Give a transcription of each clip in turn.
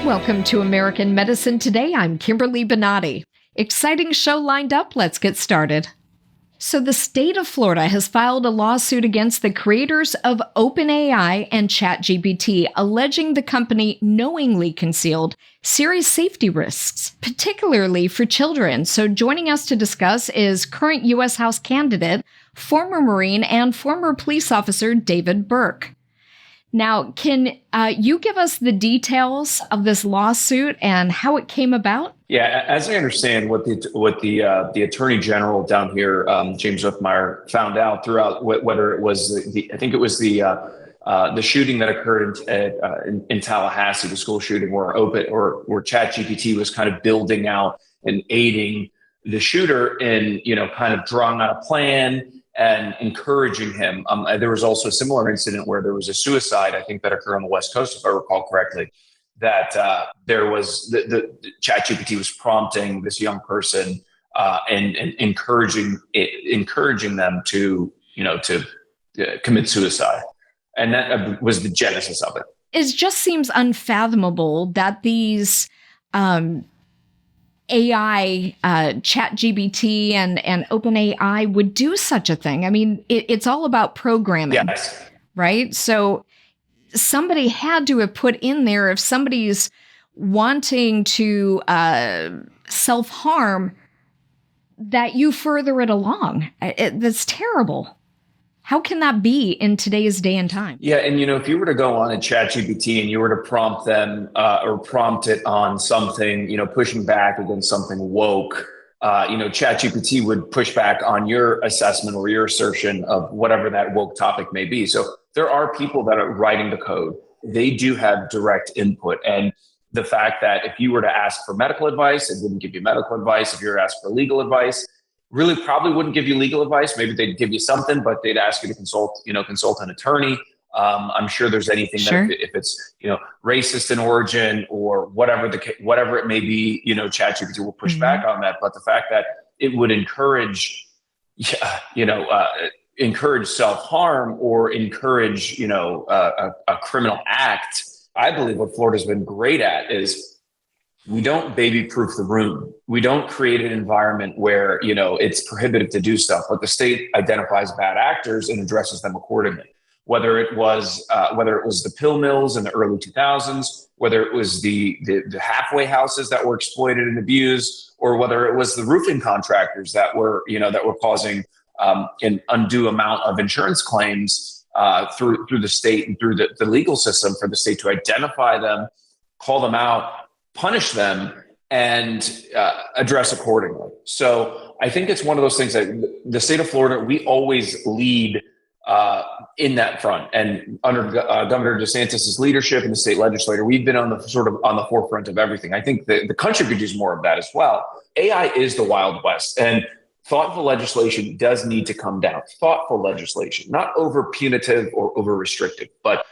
Welcome to American Medicine Today. I'm Kimberly Bonati. Exciting show lined up. Let's get started. So the state of Florida has filed a lawsuit against the creators of Open-AI and Chat-GPT, alleging the company knowingly concealed serious safety risks, particularly for children. So joining us to discuss is current U.S. House candidate, former Marine, and former police officer David Burck. Now, can you give us the details of this lawsuit and how it came about? Yeah, as I understand, what the Attorney General down here, James Whitmire, found out throughout whether it was I think it was the shooting that occurred in Tallahassee, the school shooting where where ChatGPT was kind of building out and aiding the shooter in kind of drawing out a plan and encouraging him. There was also a similar incident where there was a suicide, I think, that occurred on the West Coast, if I recall correctly, that there was the ChatGPT was prompting this young person and encouraging them to commit suicide. And that was the genesis of it. It just seems unfathomable that these AI, ChatGPT and OpenAI would do such a thing. I mean, it's all about programming, yes, right? So somebody had to have put in there, if somebody's wanting to self-harm, that you further it along. That's terrible. How can that be in today's day and time? Yeah, and if you were to go on a ChatGPT and you were to prompt them or prompt it on something, pushing back against something woke, ChatGPT would push back on your assessment or your assertion of whatever that woke topic may be. So there are people that are writing the code. They do have direct input. And the fact that if you were to ask for medical advice, it wouldn't give you medical advice. If you were to ask for legal advice, really probably wouldn't give you legal advice. Maybe they'd give you something, but they'd ask you to consult an attorney. I'm sure there's anything sure. that if it's, racist in origin or whatever it may be, ChatGPT will push back on that. But the fact that it would encourage self-harm or encourage, a criminal act, I believe what Florida's been great at is we don't baby-proof the room. We don't create an environment where, it's prohibitive to do stuff, but the state identifies bad actors and addresses them accordingly. Whether it was the pill mills in the early 2000s, whether it was the halfway houses that were exploited and abused, or whether it was the roofing contractors that were causing an undue amount of insurance claims through the state and through the legal system for the state to identify them, call them out, punish them, and address accordingly. So I think it's one of those things that the state of Florida, we always lead in that front. And under Governor DeSantis's leadership and the state legislature, we've been on the forefront of everything. I think the country could use more of that as well. AI is the Wild West, and thoughtful legislation does need to come down. Thoughtful legislation, not over punitive or over restrictive, but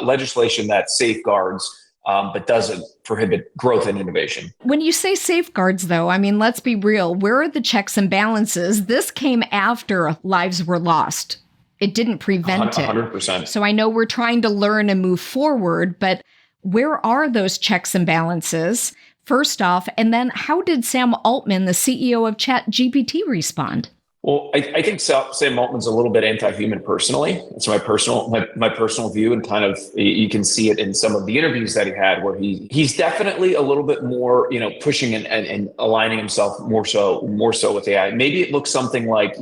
legislation that safeguards but doesn't prohibit growth and innovation. When you say safeguards, though, I mean, let's be real. Where are the checks and balances? This came after lives were lost. It didn't prevent 100%. So I know we're trying to learn and move forward, but where are those checks and balances, first off? And then how did Sam Altman, the CEO of ChatGPT, respond? Well, I think Sam Altman's a little bit anti-human personally. It's my personal view, and kind of you can see it in some of the interviews that he had, where he's definitely a little bit more, pushing and aligning himself more so with AI. Maybe it looks something like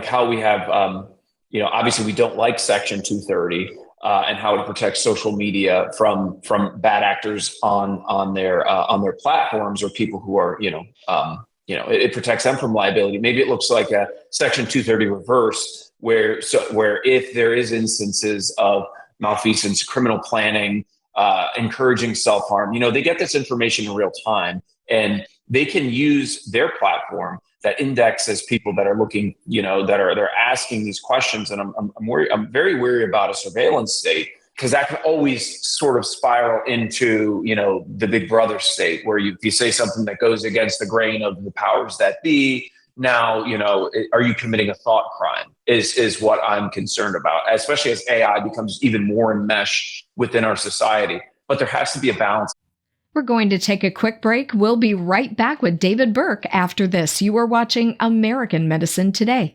how we have, obviously we don't like Section 230 and how it protects social media from bad actors on their platforms, or people who are it protects them from liability. Maybe it looks like a Section 230 reverse, where if there is instances of malfeasance, criminal planning, encouraging self-harm, they get this information in real time, and they can use their platform that indexes people that are looking, they're asking these questions. And I'm very worried about a surveillance state, because that can always sort of spiral into, the big brother state, where if you say something that goes against the grain of the powers that be, now, are you committing a thought crime is what I'm concerned about, especially as AI becomes even more enmeshed within our society. But there has to be a balance. We're going to take a quick break. We'll be right back with David Burck after this. You are watching American Medicine Today.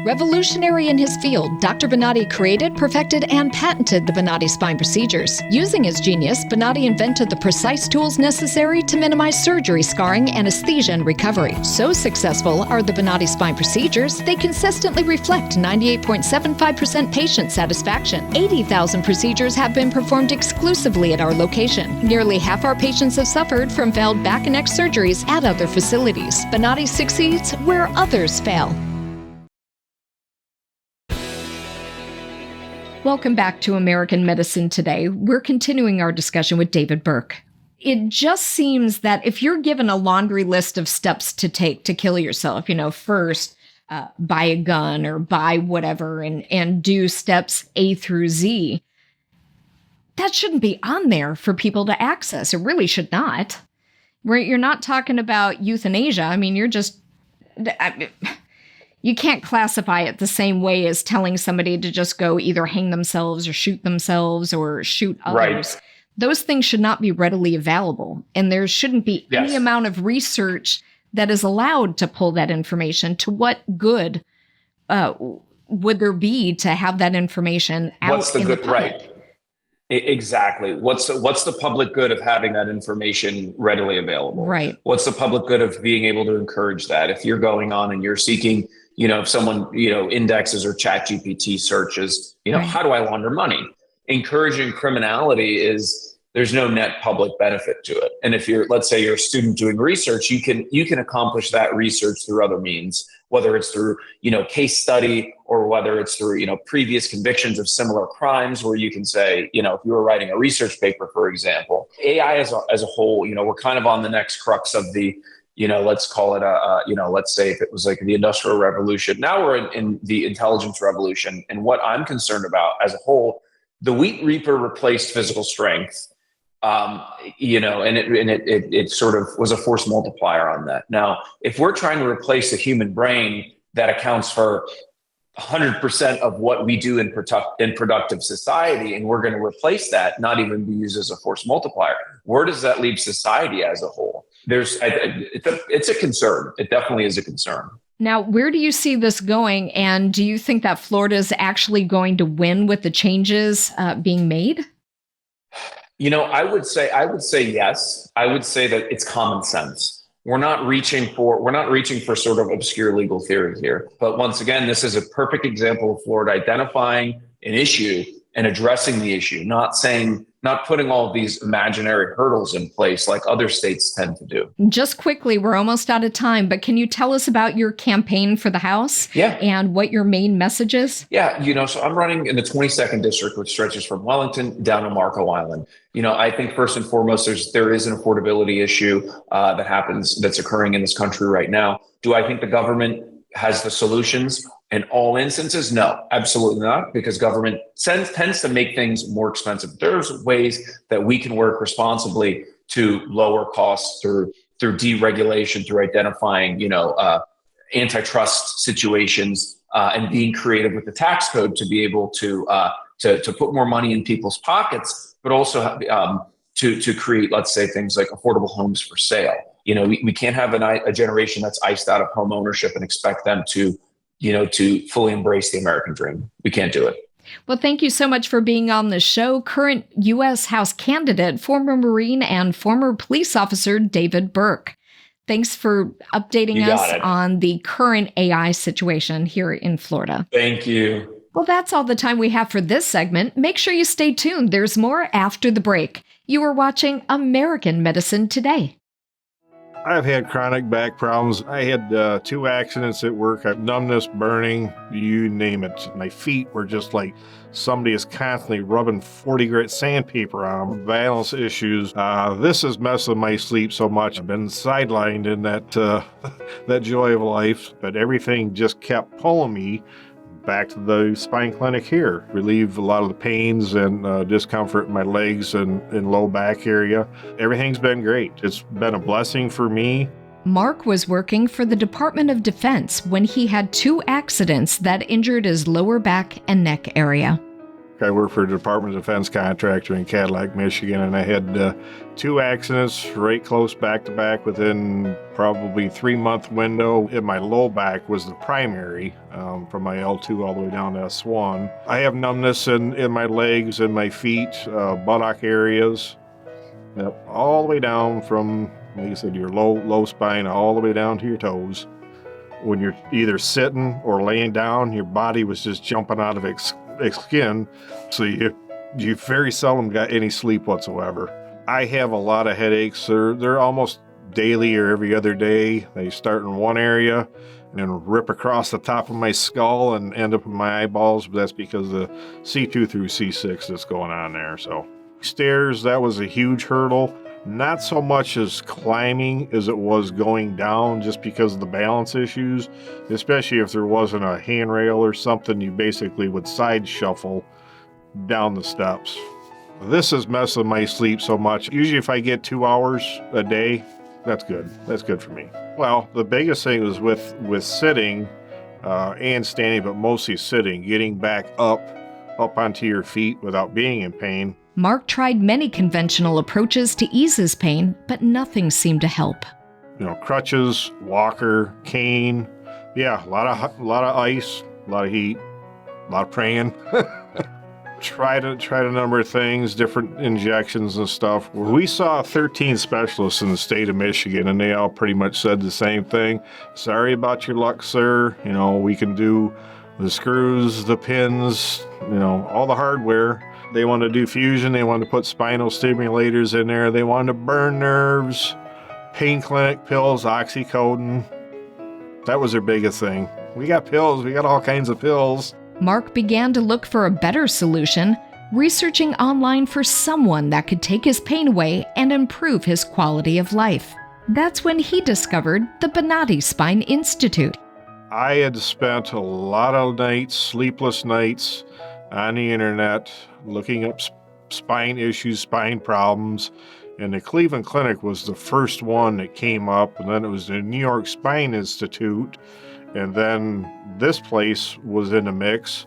Revolutionary in his field, Dr. Bonati created, perfected, and patented the Bonati Spine procedures. Using his genius, Bonati invented the precise tools necessary to minimize surgery, scarring, anesthesia, and recovery. So successful are the Bonati Spine procedures, they consistently reflect 98.75% patient satisfaction. 80,000 procedures have been performed exclusively at our location. Nearly half our patients have suffered from failed back and neck surgeries at other facilities. Bonati succeeds where others fail. Welcome back to American Medicine Today. We're continuing our discussion with David Burck. It just seems that if you're given a laundry list of steps to take to kill yourself, first buy a gun or buy whatever and do steps A through Z, that shouldn't be on there for people to access. It really should not. You're not talking about euthanasia. You can't classify it the same way as telling somebody to just go either hang themselves or shoot themselves or shoot others. Right. Those things should not be readily available. And there shouldn't be any amount of research that is allowed to pull that information. To what good would there be to have that information out? What's the good, right? Exactly. What's the public good of having that information readily available? Right. What's the public good of being able to encourage that? If you're going on and you're seeking, if someone, indexes or ChatGPT searches, right. How do I launder money? Encouraging criminality there's no net public benefit to it. And if let's say you're a student doing research, you can accomplish that research through other means, whether it's through, case study or whether it's through, previous convictions of similar crimes where you can say, if you were writing a research paper, for example, AI as a whole, we're kind of on the next crux of the, let's call it let's say if it was like the Industrial Revolution. Now we're in the intelligence revolution. And what I'm concerned about as a whole, the wheat reaper replaced physical strength. And it sort of was a force multiplier on that. Now, if we're trying to replace the human brain that accounts for 100% of what we do in productive society, and we're going to replace that, not even be used as a force multiplier, where does that leave society as a whole? It's a concern. It definitely is a concern. Now, where do you see this going? And do you think that Florida is actually going to win with the changes being made? I would say yes. I would say that it's common sense. We're not reaching for sort of obscure legal theory here. But once again, this is a perfect example of Florida identifying an issue and addressing the issue, not putting all of these imaginary hurdles in place like other states tend to do. Just quickly, we're almost out of time, but can you tell us about your campaign for the House? Yeah. And what your main message is? Yeah, so I'm running in the 22nd district, which stretches from Wellington down to Marco Island. I think first and foremost, there is an affordability issue that's occurring in this country right now. Do I think the government has the solutions in all instances? No, absolutely not, because government tends to make things more expensive. There's ways that we can work responsibly to lower costs through deregulation, through identifying, antitrust situations, and being creative with the tax code to be able to put more money in people's pockets, but also to create, let's say, things like affordable homes for sale. We can't have a generation that's iced out of home ownership and expect them to fully embrace the American dream. We can't do it. Well, thank you so much for being on the show. Current U.S. House candidate, former Marine and former police officer David Burck. Thanks for updating us on the current AI situation here in Florida. Thank you. Well, that's all the time we have for this segment. Make sure you stay tuned. There's more after the break. You are watching American Medicine Today. I've had chronic back problems. I had 2 accidents at work. I have numbness, burning, you name it. My feet were just like somebody is constantly rubbing 40 grit sandpaper on them. Balance issues. This has messed with my sleep so much. I've been sidelined in that joy of life, but everything just kept pulling me back to the spine clinic here. Relieve a lot of the pains and discomfort in my legs and low back area. Everything's been great. It's been a blessing for me. Mark was working for the Department of Defense when he had 2 accidents that injured his lower back and neck area. I work for a Department of Defense contractor in Cadillac, Michigan, and I had 2 accidents right close back to back within probably 3-month window. And my low back was the primary, from my L2 all the way down to S1. I have numbness in my legs and my feet, buttock areas, all the way down from, like I said, your low spine all the way down to your toes. When you're either sitting or laying down, your body was just jumping out of its skin, so you very seldom got any sleep whatsoever. I have a lot of headaches. They're almost daily or every other day. They start in one area and then rip across the top of my skull and end up in my eyeballs, but that's because the C2 through C6 that's going on there. So stairs, that was a huge hurdle. Not so much as climbing as it was going down, just because of the balance issues, especially if there wasn't a handrail or something, you basically would side shuffle down the steps. This is messing with my sleep so much. Usually if I get 2 hours a day, that's good. That's good for me. Well, the biggest thing was with sitting and standing, but mostly sitting, getting back up onto your feet without being in pain. Mark tried many conventional approaches to ease his pain, but nothing seemed to help. Crutches, walker, cane. Yeah, a lot of ice, a lot of heat, a lot of praying. Tried a number of things, different injections and stuff. We saw 13 specialists in the state of Michigan, and they all pretty much said the same thing. Sorry about your luck, sir. We can do the screws, the pins, all the hardware. They wanted to do fusion. They wanted to put spinal stimulators in there. They wanted to burn nerves, pain clinic pills, oxycodone. That was their biggest thing. We got pills. We got all kinds of pills. Mark began to look for a better solution, researching online for someone that could take his pain away and improve his quality of life. That's when he discovered the Bonati Spine Institute. I had spent a lot of nights, sleepless nights, on the internet looking up spine issues, spine problems, and the Cleveland Clinic was the first one that came up, and then it was the New York Spine Institute, and then this place was in the mix.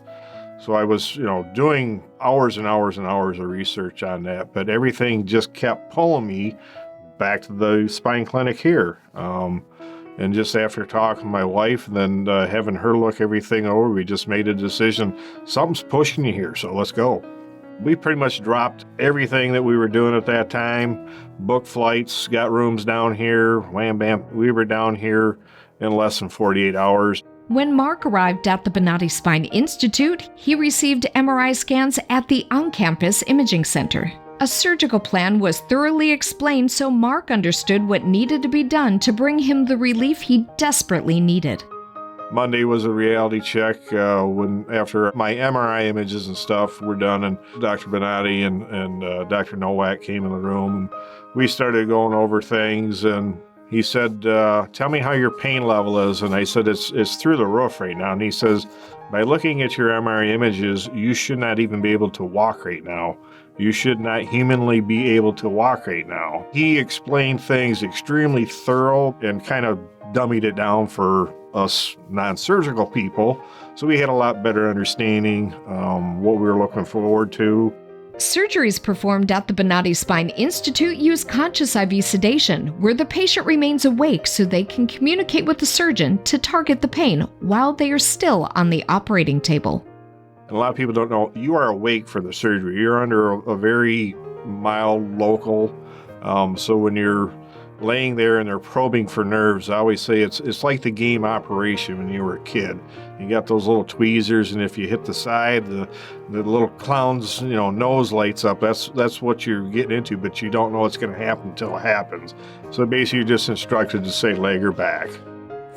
So I was, doing hours and hours and hours of research on that, but everything just kept pulling me back to the spine clinic here. And just after talking to my wife and then having her look everything over, we just made a decision. Something's pushing you here, so let's go. We pretty much dropped everything that we were doing at that time, booked flights, got rooms down here, wham bam. We were down here in less than 48 hours. When Mark arrived at the Bonati Spine Institute, he received MRI scans at the on-campus imaging center. A surgical plan was thoroughly explained so Mark understood what needed to be done to bring him the relief he desperately needed. Monday was a reality check after my MRI images and stuff were done, and Dr. Bonati and Dr. Nowak came in the room, and we started going over things, and he said, tell me how your pain level is. And I said, it's through the roof right now. And he says, by looking at your MRI images, you should not even be able to walk right now. You should not humanly be able to walk right now. He explained things extremely thorough and kind of dummied it down for us non-surgical people. So we had a lot better understanding what we were looking forward to. Surgeries performed at the Bonati Spine Institute use conscious IV sedation, where the patient remains awake so they can communicate with the surgeon to target the pain while they are still on the operating table. And a lot of people don't know, you are awake for the surgery. You're under a very mild local. So when you're laying there and they're probing for nerves, I always say it's like the game Operation when you were a kid. You got those little tweezers, and if you hit the side, the little clown's nose lights up. That's what you're getting into, but you don't know what's going to happen until it happens. So basically, you're just instructed to say leg or back.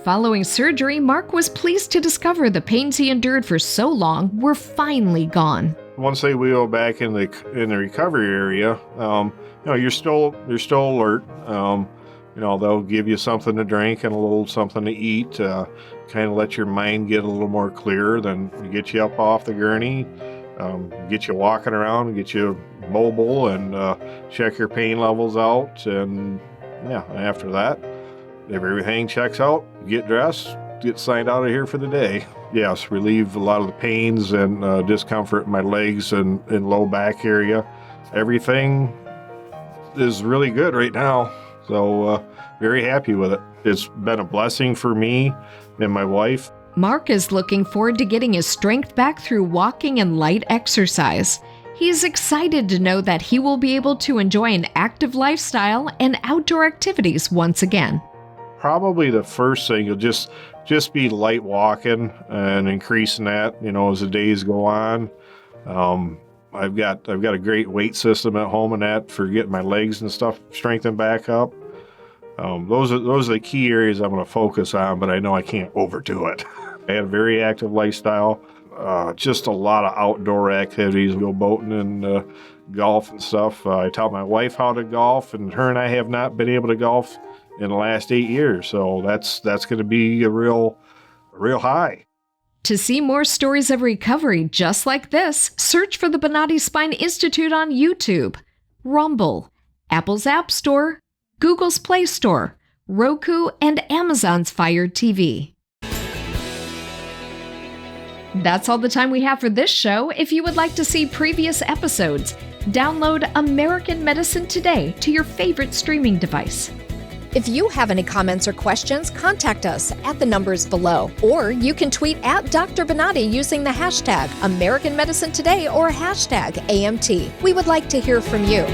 Following surgery, Mark was pleased to discover the pains he endured for so long were finally gone. Once they wheel back in the recovery area, you're still alert. They'll give you something to drink and a little something to eat, kind of let your mind get a little more clear. Then get you up off the gurney, get you walking around, get you mobile, and check your pain levels out. And after that, if everything checks out, get dressed, get signed out of here for the day. yes, relieve a lot of the pains and discomfort in my legs and low back area. Everything is really good right now. So very happy with it. It's been a blessing for me and my wife. Mark is looking forward to getting his strength back through walking and light exercise. He's excited to know that he will be able to enjoy an active lifestyle and outdoor activities once again. Probably the first thing will just be light walking and increasing that, as the days go on. I've got a great weight system at home and that for getting my legs and stuff strengthened back up. Those are the key areas I'm going to focus on, but I know I can't overdo it. I have a very active lifestyle, just a lot of outdoor activities, go boating and golf and stuff. I taught my wife how to golf, and her and I have not been able to golf in the last 8 years. So that's going to be a real high. To see more stories of recovery just like this, search for the Bonati Spine Institute on YouTube, Rumble, Apple's App Store, Google's Play Store, Roku, and Amazon's Fire TV. That's all the time we have for this show. If you would like to see previous episodes, download American Medicine Today to your favorite streaming device. If you have any comments or questions, contact us at the numbers below. Or you can tweet at Dr. Bonati using the hashtag American Medicine Today or hashtag AMT. We would like to hear from you.